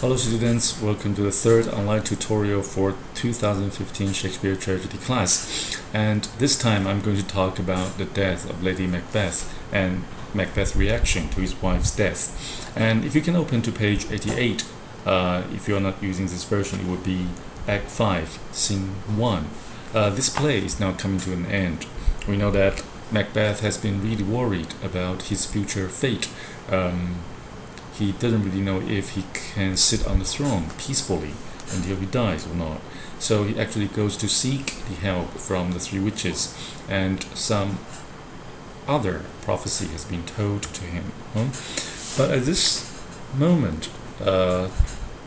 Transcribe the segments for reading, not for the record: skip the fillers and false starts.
Hello students, welcome to the third online tutorial for 2015 Shakespeare Tragedy class. And this time I'm going to talk about the death of Lady Macbeth and Macbeth's reaction to his wife's death. And if you can open to page 88, if you're not using this version, it would be Act 5, Scene 1. This play is now coming to an end. We know that Macbeth has been really worried about his future fate. He doesn't really know if he can sit on the throne peacefully until he dies or not. So he actually goes to seek the help from the three witches, and some other prophecy has been told to him. But at this moment,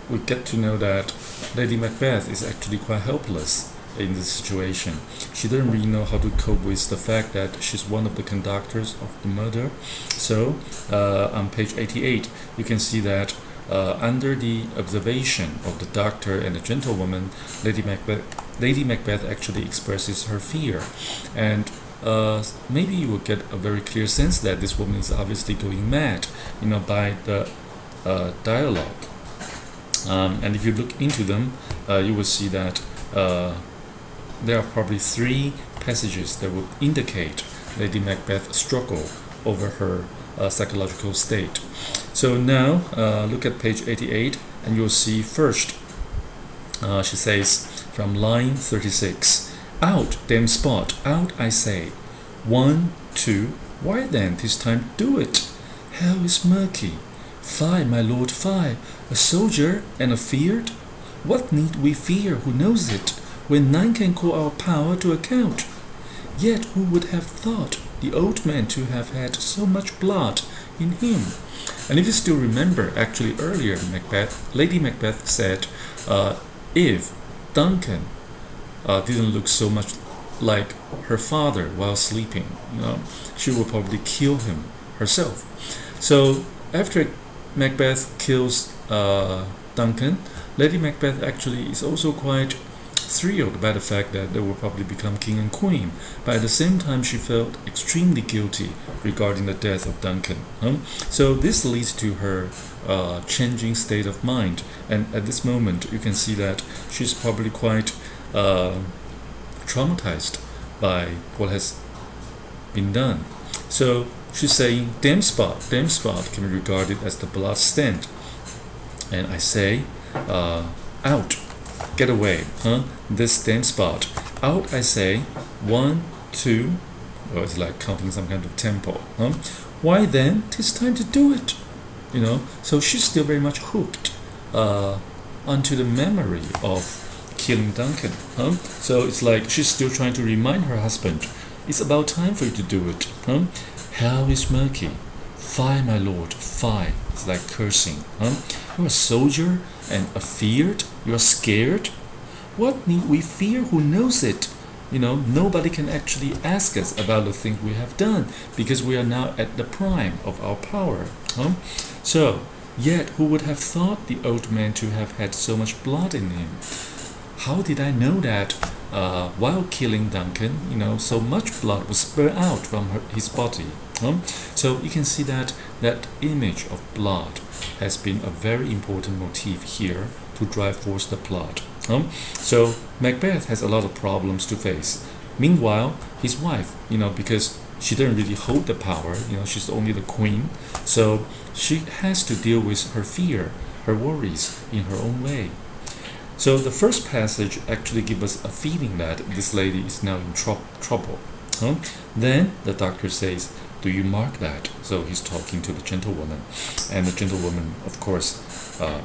we get to know that Lady Macbeth is actually quite helpless in this situation. She doesn't really know how to cope with the fact that she's one of the conductors of the murder. So on page 88 you can see that under the observation of the doctor and the gentlewoman, Lady Macbeth actually expresses her fear, and maybe you will get a very clear sense that this woman is obviously going mad, by the dialogue. And if you look into them, you will see that there are probably three passages that would indicate Lady Macbeth's struggle over her psychological state. So now look at page 88 and you'll see first she says from line 36, "Out, damn spot, out I say. 1, 2, why then 'tis time to do it. Hell is murky. Fie, my lord, fie, a soldier and afeard? What need we fear who knows it, when none can call our power to account? Yet who would have thought the old man to have had so much blood in him?" And if you still remember, actually earlier Lady Macbeth said, if Duncan didn't look so much like her father while sleeping, she would probably kill him herself. So after Macbeth kills Duncan, Lady Macbeth actually is also quite thrilled by the fact that they will probably become king and queen, but at the same time she felt extremely guilty regarding the death of Duncan. So this leads to her changing state of mind, and at this moment you can see that she's probably quite traumatized by what has been done. So she's saying, damn spot can be regarded as the blood stand, and I say, out, get away, this damn spot, out I say. 1, 2, it's like counting some kind of tempo. Why then 'tis time to do it. So she's still very much hooked onto the memory of killing Duncan. So it's like she's still trying to remind her husband, it's about time for you to do it. Hell is murky. Fie, my lord, fie. It's like cursing. You're a soldier and afeard? You're scared? What need we fear who knows it? Nobody can actually ask us about the things we have done, because we are now at the prime of our power. So, yet who would have thought the old man to have had so much blood in him? How did I know that while killing Duncan, so much blood was spurred out from his body? So you can see that that image of blood has been a very important motif here to drive forth the plot. So Macbeth has a lot of problems to face. Meanwhile, his wife, because she doesn't really hold the power, she's only the queen, so she has to deal with her fear, her worries in her own way. So the first passage actually gives us a feeling that this lady is now in trouble. Then the doctor says, do you mark that? So he's talking to the gentlewoman, and the gentlewoman, of course,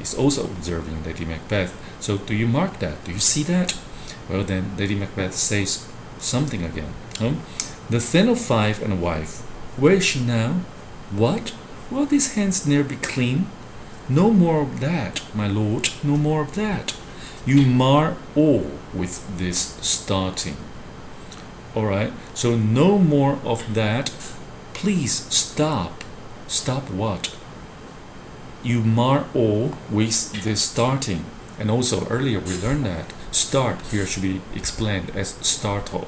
is also observing Lady Macbeth. So do you mark that? Do you see that? Well, then Lady Macbeth says something again. The son of 5 and a wife, where is she now? What? Will these hands ne'er be clean? No more of that, my lord, no more of that. You mar all with this starting. Alright, so no more of that. Please stop. Stop what? You mar all with this starting. And also earlier we learned that start here should be explained as startle.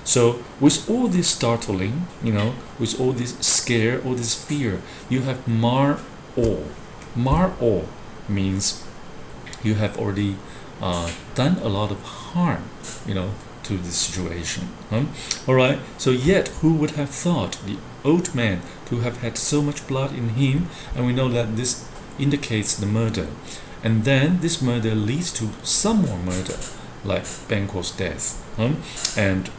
So with all this startling, with all this scare, all this fear, you have mar all. Mar all. means you have already done a lot of harm, to this situation. Alright, so yet who would have thought the old man to have had so much blood in him, and we know that this indicates the murder. And then this murder leads to some more murder, like Banquo's death. And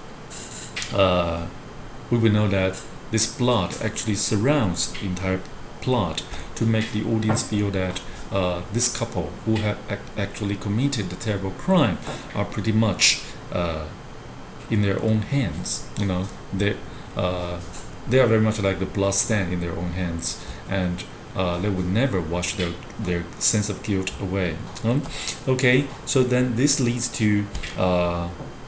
we will know that this blood actually surrounds the entire plot to make the audience feel that this couple who have actually committed the terrible crime are pretty much in their own hands. They are very much like the blood stain in their own hands, and they would never wash their sense of guilt away. Okay, so then this leads to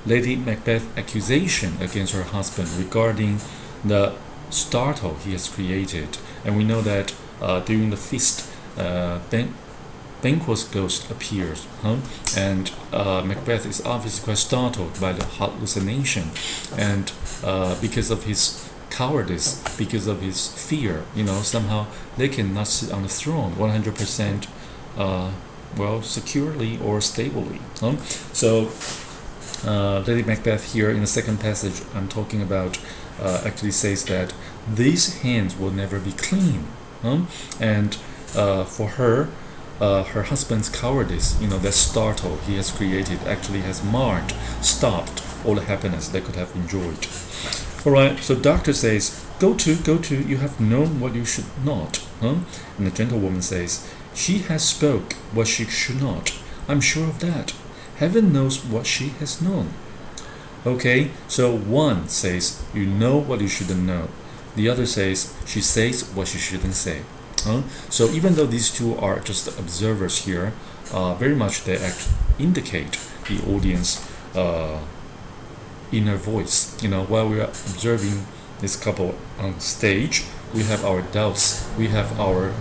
Lady Macbeth's accusation against her husband regarding the startle he has created. And we know that during the feast, Banquo's ghost appears, and Macbeth is obviously quite startled by the hallucination, and because of his cowardice, because of his fear, somehow they cannot sit on the throne 100% securely or stably. So Lady Macbeth here in the second passage I'm talking about actually says that these hands will never be clean, and for her, her husband's cowardice, that startle he has created, actually has stopped all the happiness they could have enjoyed. Alright, so doctor says, go to, you have known what you should not. And the gentlewoman says, she has spoke what she should not. I'm sure of that. Heaven knows what she has known. Okay, so one says, you know what you shouldn't know. The other says, she says what she shouldn't say. So even though these two are just observers here, very much they indicate the audience inner voice. While we are observing this couple on stage, we have our doubts, we have our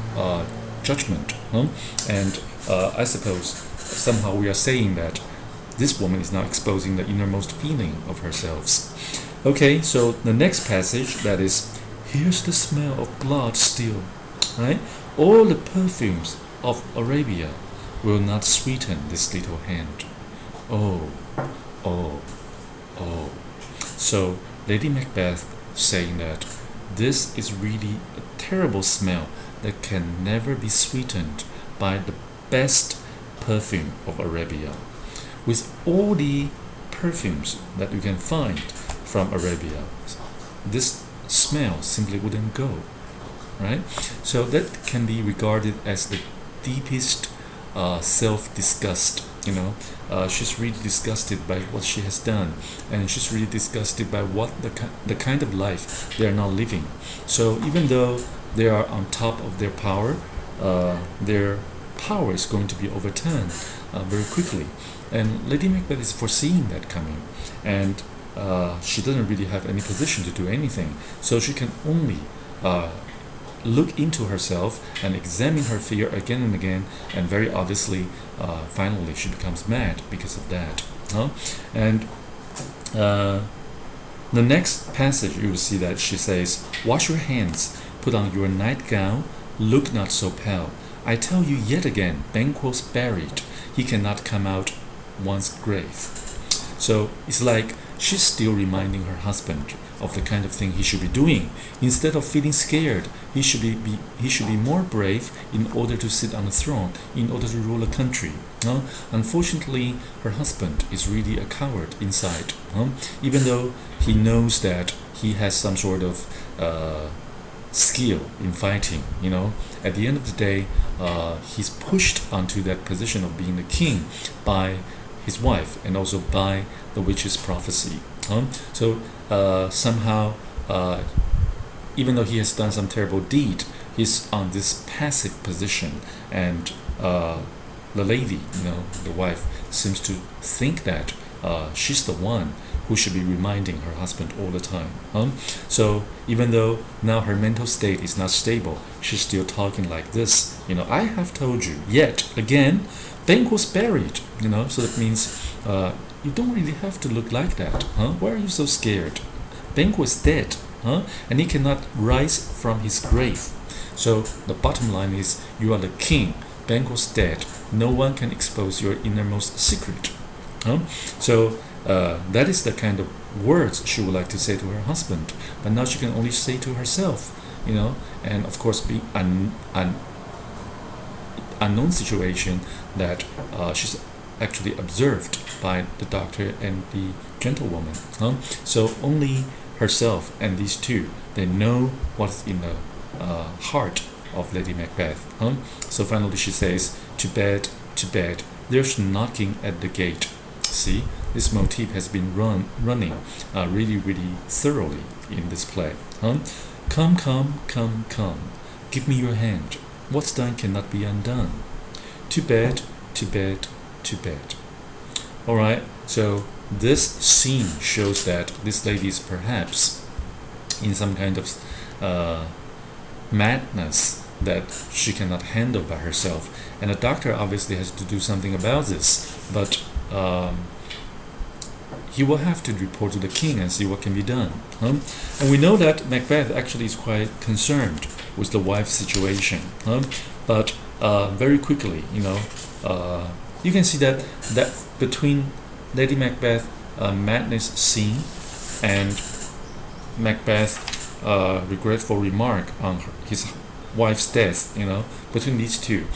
judgment, and I suppose somehow we are saying that this woman is now exposing the innermost feeling of herself. Okay, so the next passage, that is, here's the smell of blood still, right? All the perfumes of Arabia will not sweeten this little hand. Oh. So Lady Macbeth saying that this is really a terrible smell that can never be sweetened by the best perfume of Arabia. With all the perfumes that you can find from Arabia, this smell simply wouldn't go, right? So that can be regarded as the deepest self-disgust. She's really disgusted by what she has done, and she's really disgusted by what the kind of life they are now living. So even though they are on top of their power is going to be overturned very quickly, and Lady Macbeth is foreseeing that coming, and she doesn't really have any position to do anything, so she can only look into herself and examine her fear again and again, and very obviously finally she becomes mad because of that. And the next passage you will see that she says, wash your hands, put on your nightgown, look not so pale. I tell you yet again, Banquo's buried, he cannot come out one's grave. So it's like she's still reminding her husband of the kind of thing he should be doing. Instead of feeling scared, he should be more brave in order to sit on the throne, in order to rule a country. Unfortunately, her husband is really a coward inside. Even though he knows that he has some sort of skill in fighting, at the end of the day, he's pushed onto that position of being the king by his wife and also by the witch's prophecy. So somehow, even though he has done some terrible deed, he's on this passive position, and the lady, the wife, seems to think that she's the one who should be reminding her husband all the time. So even though now her mental state is not stable, she's still talking like this. I have told you yet again, Banquo's buried. So that means you don't really have to look like that. Why are you so scared? Banquo is dead, and he cannot rise from his grave. So the bottom line is, you are the king. Banquo's dead, no one can expose your innermost secret. So that is the kind of words she would like to say to her husband, but now she can only say to herself, and of course being unknown situation that she's actually observed by the doctor and the gentlewoman. So only herself and these two, they know what's in the heart of Lady Macbeth. So finally she says, to bed, there's knocking at the gate. See, this motif has been running really thoroughly in this play. Come, give me your hand. What's done cannot be undone. To bed. Alright, so this scene shows that this lady is perhaps in some kind of madness that she cannot handle by herself, and the doctor obviously has to do something about this, but he will have to report to the king and see what can be done. And we know that Macbeth actually is quite concerned with the wife's situation, but very quickly, you can see that between Lady Macbeth madness scene and Macbeth's regretful remark on his wife's death, between these two,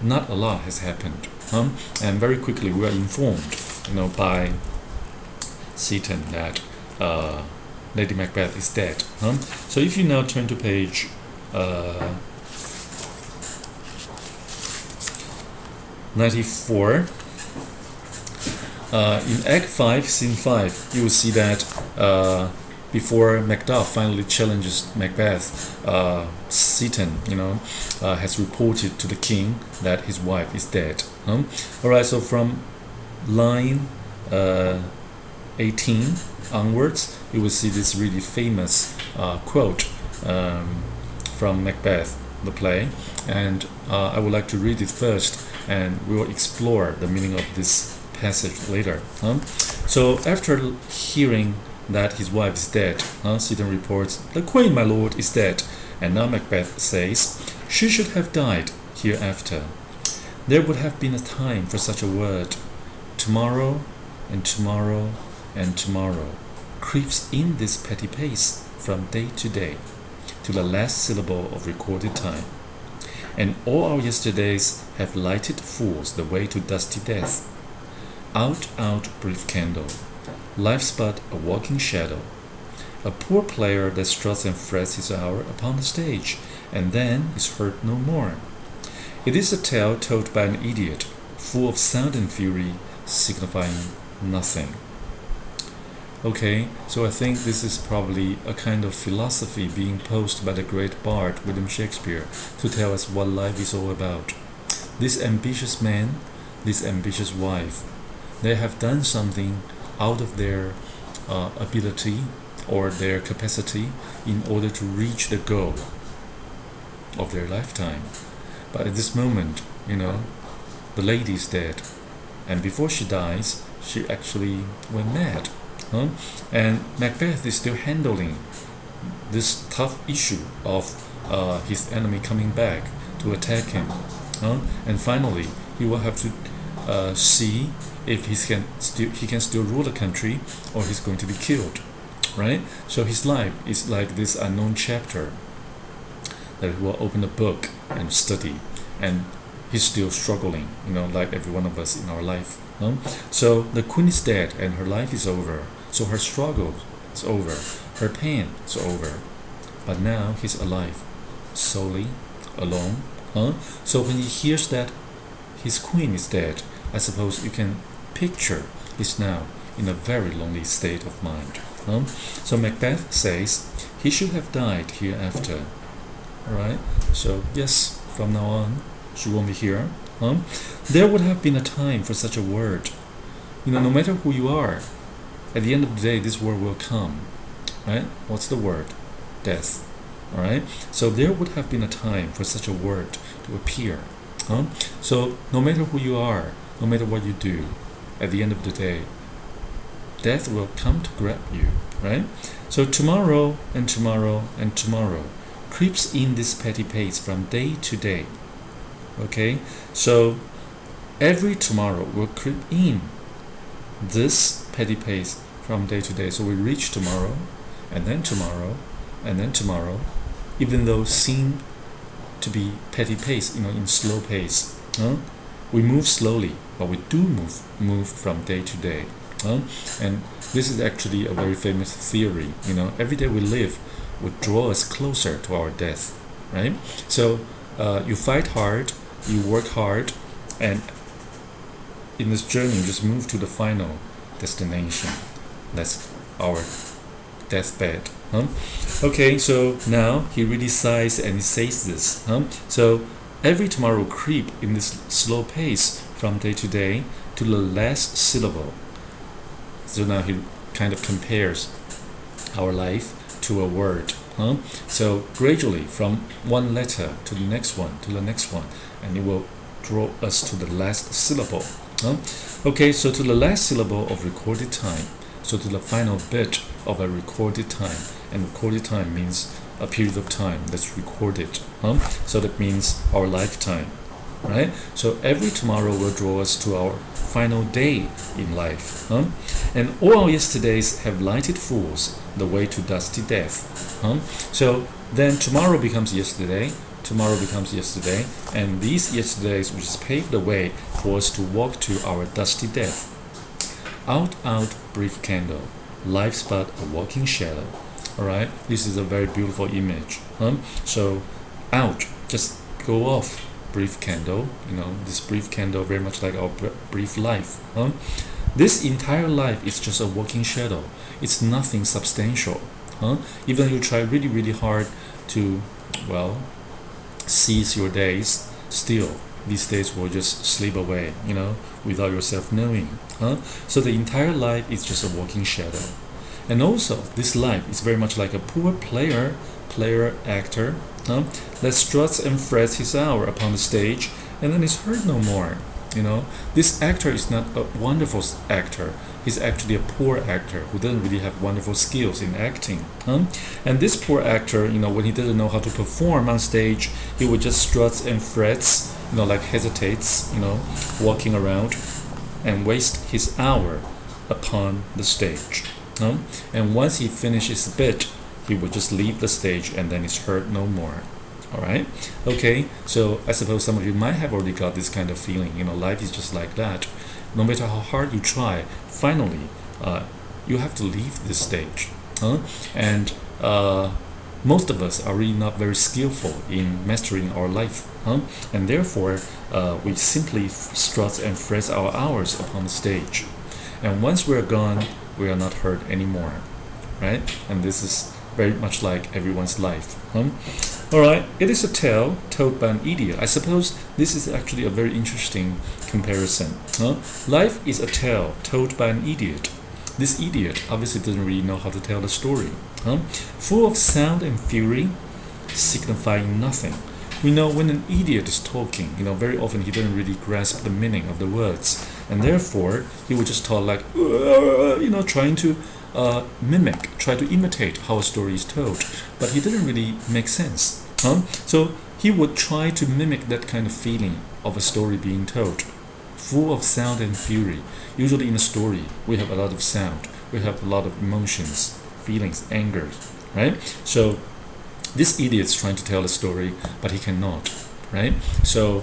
not a lot has happened. And very quickly we are informed, by Seaton that Lady Macbeth is dead. So if you now turn to page 94, in Act 5, Scene 5, you will see that before Macduff finally challenges Macbeth, Seaton, has reported to the king that his wife is dead. Alright, so from line 18 onwards, you will see this really famous quote from Macbeth, the play, and I would like to read it first, and we will explore the meaning of this passage later. So after hearing that his wife is dead, Seaton reports, "The queen, my lord, is dead." And now Macbeth says, "She should have died hereafter. There would have been a time for such a word. Tomorrow and tomorrow and tomorrow creeps in this petty pace from day to day, to the last syllable of recorded time. And all our yesterdays have lighted fools the way to dusty death. Out, brief candle. Life's but a walking shadow. A poor player that struts and frets his hour upon the stage, and then is heard no more. It is a tale told by an idiot, full of sound and fury, signifying nothing." Okay, so I think this is probably a kind of philosophy being posed by the great bard William Shakespeare to tell us what life is all about. This ambitious man, this ambitious wife, they have done something out of their ability or their capacity in order to reach the goal of their lifetime. But at this moment, the lady is dead, and before she dies, she actually went mad. And Macbeth is still handling this tough issue of his enemy coming back to attack him. And finally, he will have to see if he can still rule the country, or he's going to be killed, right? So his life is like this unknown chapter that he will open a book and study, and he's still struggling, like every one of us in our life. So the queen is dead and her life is over. So her struggle is over, her pain is over. But now he's alive, solely, alone. So when he hears that his queen is dead, I suppose you can picture he's now in a very lonely state of mind. So Macbeth says he should have died hereafter. Alright, so yes, from now on, she won't be here. There would have been a time for such a word. No matter who you are, at the end of the day, this word will come. Right? What's the word? Death. Alright? So there would have been a time for such a word to appear. So no matter who you are, no matter what you do, at the end of the day, death will come to grab you. Right? So tomorrow and tomorrow and tomorrow creeps in this petty pace from day to day, Okay, so every tomorrow will creep in this petty pace from day to day. So we reach tomorrow, and then tomorrow, and then tomorrow, even though seem to be petty pace, in slow pace. We move slowly, but we do move from day to day. And this is actually a very famous theory. Every day we live would draw us closer to our death, right? So you fight hard, you work hard, and in this journey, just move to the final destination. That's our deathbed. Okay, so now he really sighs and he says this. So every tomorrow creep in this slow pace from day to day to the last syllable. So now he kind of compares our life to a word. So gradually from one letter to the next one to the next one, and it will draw us to the last syllable. Okay, so to the last syllable of recorded time. So to the final bit of a recorded time, and recorded time means a period of time that's recorded. So that means our lifetime, right? So every tomorrow will draw us to our final day in life. And all our yesterdays have lighted fools the way to dusty death. So then tomorrow becomes yesterday, tomorrow becomes yesterday, and these yesterdays which is paved the way for us to walk to our dusty death. Out, out, brief candle, life's but a walking shadow. Alright, this is a very beautiful image. So out, just go off, brief candle. This brief candle very much like our brief life. This entire life is just a walking shadow. It's nothing substantial. Even you try really, really hard to, seize your days, still these days will just slip away, without yourself knowing. So the entire life is just a walking shadow. And also, this life is very much like a poor actor, that struts and frets his hour upon the stage, and then is heard no more. This actor is not a wonderful actor. He's actually a poor actor who doesn't really have wonderful skills in acting. And this poor actor, when he doesn't know how to perform on stage, he would just struts and frets, like hesitates, walking around, and waste his hour upon the stage. And once he finishes the bit, he would just leave the stage, and then is heard no more. Alright? Okay, so I suppose some of you might have already got this kind of feeling. Life is just like that. No matter how hard you try, finally, you have to leave this stage. And most of us are really not very skillful in mastering our life. And therefore, we simply strut and fret our hours upon the stage. And once we're gone, we are not heard anymore. Right? And this is very much like everyone's life. Alright, it is a tale told by an idiot. I suppose this is actually a very interesting comparison. Life is a tale told by an idiot. This idiot obviously doesn't really know how to tell the story. Full of sound and fury, signifying nothing. We know when an idiot is talking, very often he doesn't really grasp the meaning of the words. And therefore, he would just talk like, trying to try to imitate how a story is told, but he didn't really make sense. So he would try to mimic that kind of feeling of a story being told, full of sound and fury. Usually in a story, we have a lot of sound, we have a lot of emotions, feelings, anger, right? So this idiot is trying to tell a story, but he cannot, right? So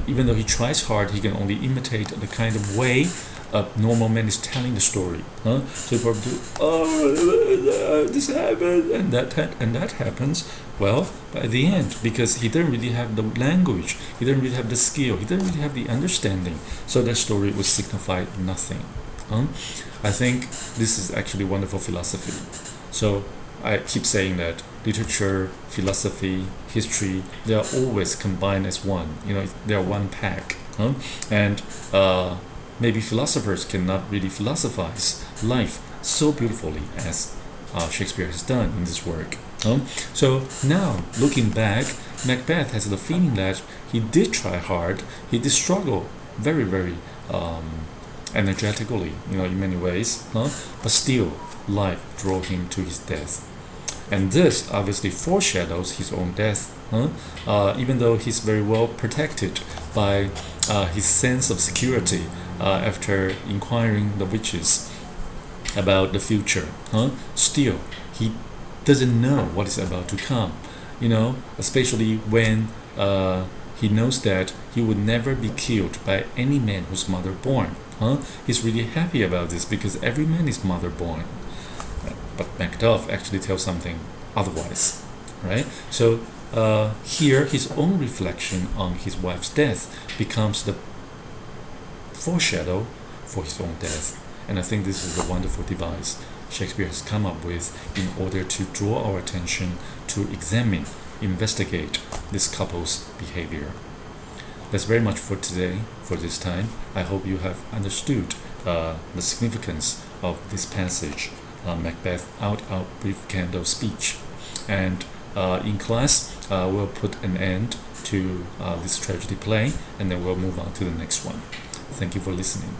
even though he tries hard, he can only imitate the kind of way a normal man is telling the story. So probably do, this happened and that happens. Well, by the end, because he didn't really have the language, he didn't really have the skill, he didn't really have the understanding, so that story would signify nothing. I think this is actually wonderful philosophy. So I keep saying that literature, philosophy, history, they are always combined as one. They are one pack. And maybe philosophers cannot really philosophize life so beautifully as Shakespeare has done in this work. So now, looking back, Macbeth has the feeling that he did try hard, he did struggle very, very energetically, in many ways, but still, life drove him to his death. And this obviously foreshadows his own death. Even though he's very well protected by his sense of security after inquiring the witches about the future. Still, he doesn't know what is about to come, especially when he knows that he would never be killed by any man whose mother born. He's really happy about this because every man is mother born. But Macduff actually tells something otherwise, right? So here, his own reflection on his wife's death becomes the foreshadow for his own death. And I think this is a wonderful device Shakespeare has come up with in order to draw our attention to examine, investigate this couple's behavior. That's very much for today, for this time. I hope you have understood the significance of this passage, Macbeth out brief candle speech. And in class, we'll put an end to this tragedy play, and then we'll move on to the next one. Thank you for listening.